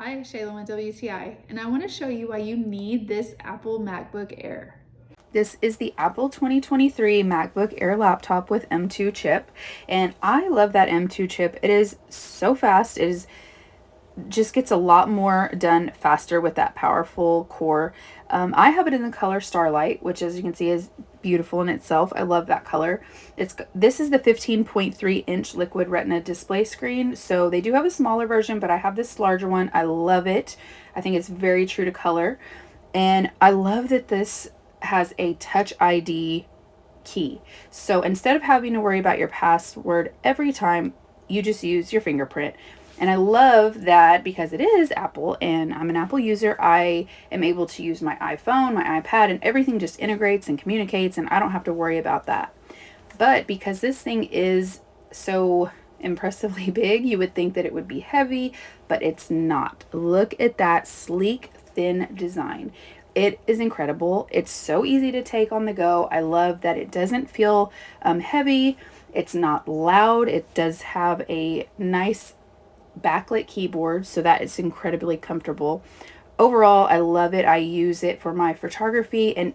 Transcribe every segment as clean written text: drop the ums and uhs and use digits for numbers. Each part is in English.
Hi, Shayla with WTI, and I want to show you why you need this Apple MacBook Air. This is the Apple 2023 MacBook Air laptop with M2 chip, and I love that M2 chip. It is so fast. Just gets a lot more done faster with that powerful core. I have it in the color Starlight, which as you can see is beautiful in itself. I love that color. This is the 15.3-inch Liquid Retina display screen, so they do have a smaller version, but I have this larger one. I love it. I think it's very true to color, and I love that this has a Touch ID key. So instead of having to worry about your password every time, you just use your fingerprint. And I love that because it is Apple and I'm an Apple user, I am able to use my iPhone, my iPad, and everything just integrates and communicates, and I don't have to worry about that. But because this thing is so impressively big, you would think that it would be heavy, but it's not. Look at that sleek, thin design. It is incredible. It's so easy to take on the go. I love that it doesn't feel heavy. It's not loud. It does have a nice backlit keyboard, so that is incredibly comfortable. Overall, I love it. I use it for my photography, and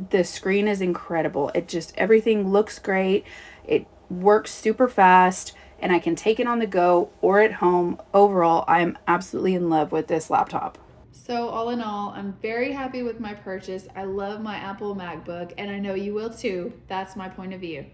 the screen is incredible. Everything looks great. It works super fast, and I can take it on the go or at home. Overall, I'm absolutely in love with this laptop. So all in all, I'm very happy with my purchase. I love my Apple MacBook, and I know you will too. That's my point of view.